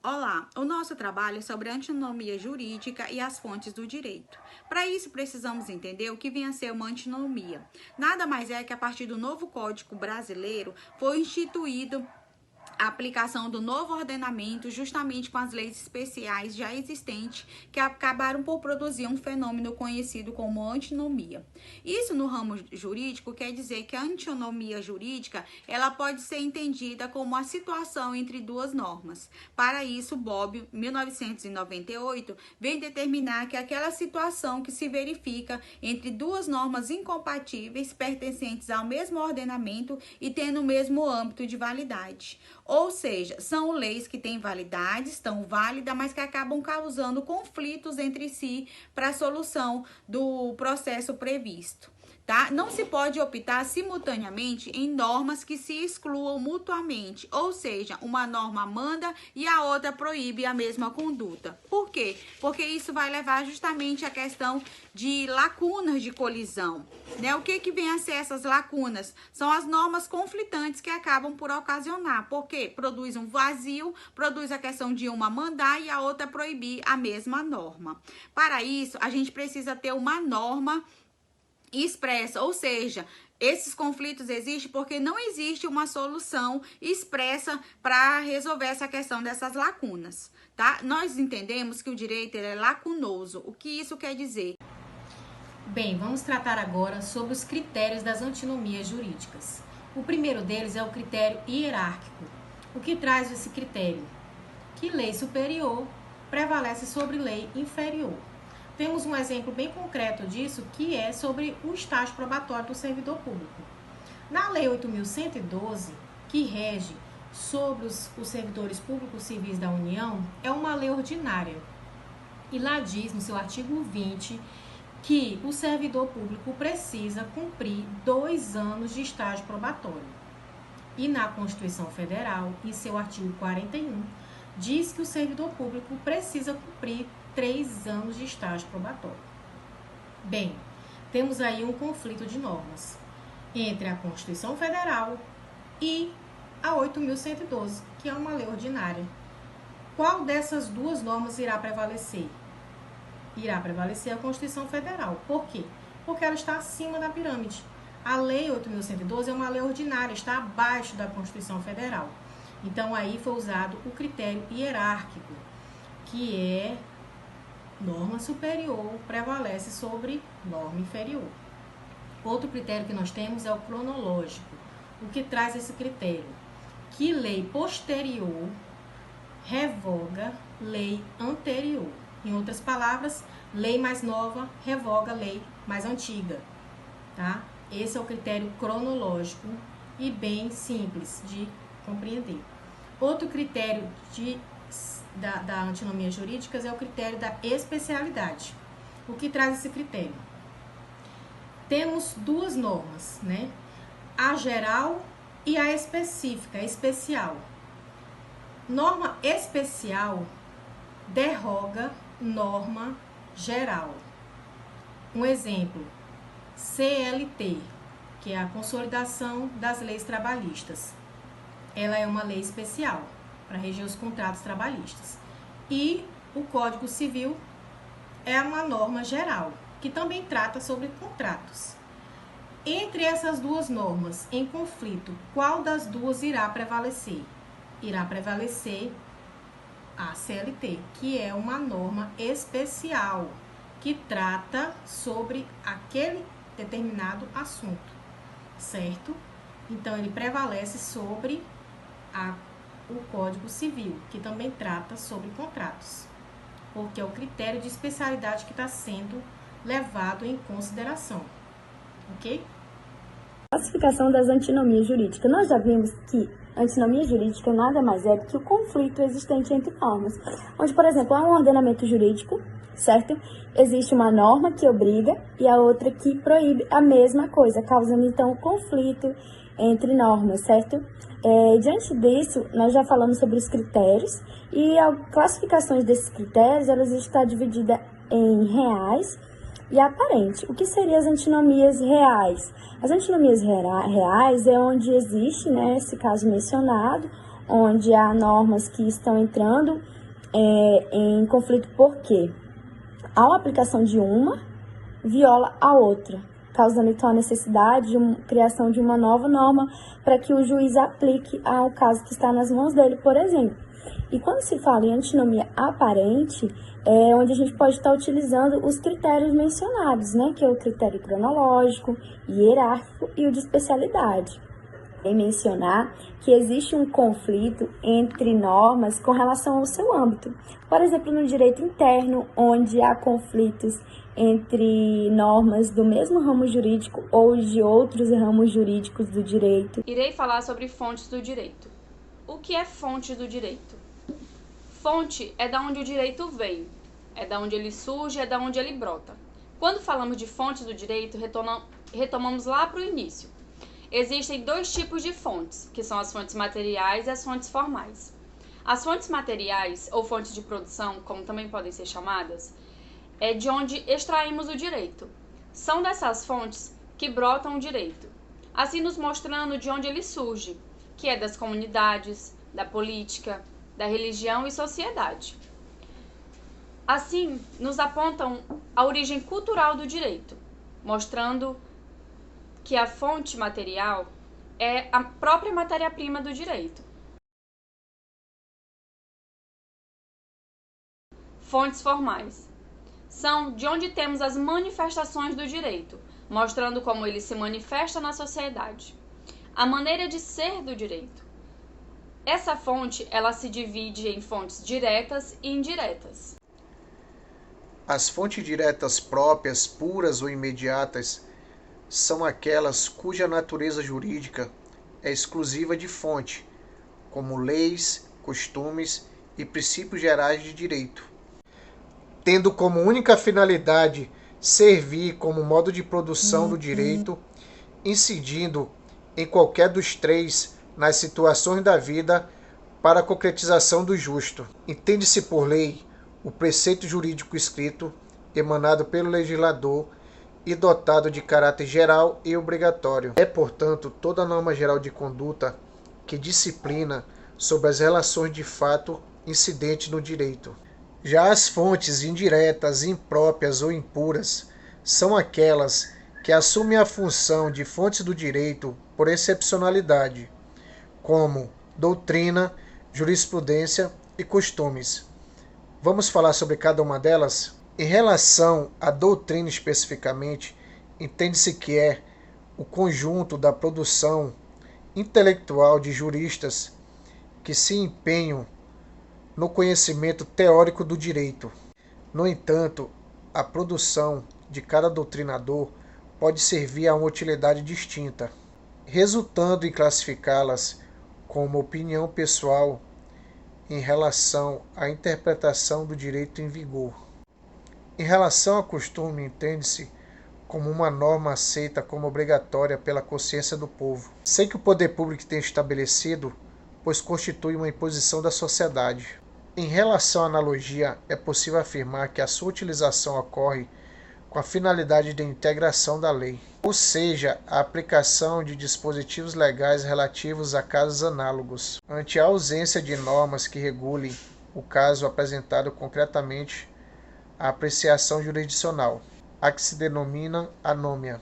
Olá, o nosso trabalho é sobre antinomia jurídica e as fontes do direito. Para isso, precisamos entender o que vem a ser uma antinomia. Nada mais é que a partir do novo Código Brasileiro foi instituído a aplicação do novo ordenamento justamente com as leis especiais já existentes que acabaram por produzir um fenômeno conhecido como antinomia. Isso no ramo jurídico quer dizer que a antinomia jurídica ela pode ser entendida como a situação entre duas normas. Para isso, Bobbio, 1998, vem determinar que aquela situação que se verifica entre duas normas incompatíveis pertencentes ao mesmo ordenamento e tendo o mesmo âmbito de validade. Ou seja, são leis que têm validade, estão válidas, mas que acabam causando conflitos entre si para a solução do processo previsto. Tá? Não se pode optar simultaneamente em normas que se excluam mutuamente, ou seja, uma norma manda e a outra proíbe a mesma conduta. Por quê? Porque isso vai levar justamente à questão de lacunas de colisão. Né? O que vem a ser essas lacunas? São as normas conflitantes que acabam por ocasionar, porque produz um vazio, produz a questão de uma mandar e a outra proibir a mesma norma. Para isso, a gente precisa ter uma norma expressa, ou seja, esses conflitos existem porque não existe uma solução expressa para resolver essa questão dessas lacunas, tá? Nós entendemos que o direito é lacunoso. O que isso quer dizer? Bem, vamos tratar agora sobre os critérios das antinomias jurídicas. O primeiro deles é o critério hierárquico. O que traz esse critério? Que lei superior prevalece sobre lei inferior. Temos um exemplo bem concreto disso, que é sobre o estágio probatório do servidor público. Na Lei 8.112, que rege sobre os servidores públicos civis da União, é uma lei ordinária. E lá diz, no seu artigo 20, que o servidor público precisa cumprir 2 anos de estágio probatório. E na Constituição Federal, em seu artigo 41, diz que o servidor público precisa cumprir 3 anos de estágio probatório. Bem, temos aí um conflito de normas entre a Constituição Federal e a 8.112, que é uma lei ordinária. Qual dessas duas normas irá prevalecer? Irá prevalecer a Constituição Federal. Por quê? Porque ela está acima da pirâmide. A Lei 8.112 é uma lei ordinária, está abaixo da Constituição Federal. Então, aí foi usado o critério hierárquico, que é norma superior prevalece sobre norma inferior. Outro critério que nós temos é o cronológico. O que traz esse critério? Que lei posterior revoga lei anterior. Em outras palavras, lei mais nova revoga lei mais antiga, tá? Esse é o critério cronológico e bem simples de compreender. Outro critério da antinomia jurídica é o critério da especialidade. O que traz esse critério? Temos duas normas, né? A geral e a específica, a especial. Norma especial derroga norma geral. Um exemplo, CLT, que é a Consolidação das Leis Trabalhistas. Ela é uma lei especial para reger os contratos trabalhistas. E o Código Civil é uma norma geral, que também trata sobre contratos. Entre essas duas normas em conflito, qual das duas irá prevalecer? Irá prevalecer a CLT, que é uma norma especial, que trata sobre aquele determinado assunto, certo? Então, ele prevalece sobre o Código Civil, que também trata sobre contratos, porque é o critério de especialidade que está sendo levado em consideração, ok? Classificação das antinomias jurídicas. Nós já vimos que a antinomia jurídica nada mais é do que o conflito existente entre normas, onde, por exemplo, há um ordenamento jurídico, certo? Existe uma norma que obriga e a outra que proíbe a mesma coisa, causando então o conflito entre normas, certo? Diante disso, nós já falamos sobre os critérios e as classificações desses critérios, elas estão divididas em reais e aparente. O que seriam as antinomias reais? As antinomias reais é onde existe, né, esse caso mencionado, onde há normas que estão entrando em conflito porque, ao aplicação de uma, viola a outra, causando então a necessidade de criação de uma nova norma para que o juiz aplique ao caso que está nas mãos dele, por exemplo. E quando se fala em antinomia aparente, é onde a gente pode estar utilizando os critérios mencionados, né? Que é o critério cronológico, hierárquico e o de especialidade. Em mencionar que existe um conflito entre normas com relação ao seu âmbito. Por exemplo, no direito interno, onde há conflitos entre normas do mesmo ramo jurídico ou de outros ramos jurídicos do direito. Irei falar sobre fontes do direito. O que é fonte do direito? Fonte é da onde o direito vem, é da onde ele surge, é da onde ele brota. Quando falamos de fontes do direito, retomamos lá para o início. Existem dois tipos de fontes, que são as fontes materiais e as fontes formais. As fontes materiais, ou fontes de produção, como também podem ser chamadas, é de onde extraímos o direito. São dessas fontes que brotam o direito, assim nos mostrando de onde ele surge, que é das comunidades, da política, da religião e sociedade. Assim, nos apontam a origem cultural do direito, mostrando que a fonte material é a própria matéria-prima do direito. Fontes formais são de onde temos as manifestações do direito, mostrando como ele se manifesta na sociedade. A maneira de ser do direito. Essa fonte, ela se divide em fontes diretas e indiretas. As fontes diretas próprias, puras ou imediatas, são aquelas cuja natureza jurídica é exclusiva de fonte, como leis, costumes e princípios gerais de direito, tendo como única finalidade servir como modo de produção do direito, incidindo em qualquer dos três nas situações da vida para a concretização do justo. Entende-se por lei o preceito jurídico escrito, emanado pelo legislador e dotado de caráter geral e obrigatório. É, portanto, toda norma geral de conduta que disciplina sobre as relações de fato incidentes no direito. Já as fontes indiretas, impróprias ou impuras são aquelas que assumem a função de fontes do direito por excepcionalidade, como doutrina, jurisprudência e costumes. Vamos falar sobre cada uma delas? Em relação à doutrina especificamente, entende-se que é o conjunto da produção intelectual de juristas que se empenham no conhecimento teórico do direito. No entanto, a produção de cada doutrinador pode servir a uma utilidade distinta, resultando em classificá-las como opinião pessoal em relação à interpretação do direito em vigor. Em relação ao costume, entende-se como uma norma aceita como obrigatória pela consciência do povo, sem que o poder público tenha estabelecido, pois constitui uma imposição da sociedade. Em relação à analogia, é possível afirmar que a sua utilização ocorre com a finalidade de integração da lei, ou seja, a aplicação de dispositivos legais relativos a casos análogos, ante a ausência de normas que regulem o caso apresentado concretamente à apreciação jurisdicional, a que se denomina anômia.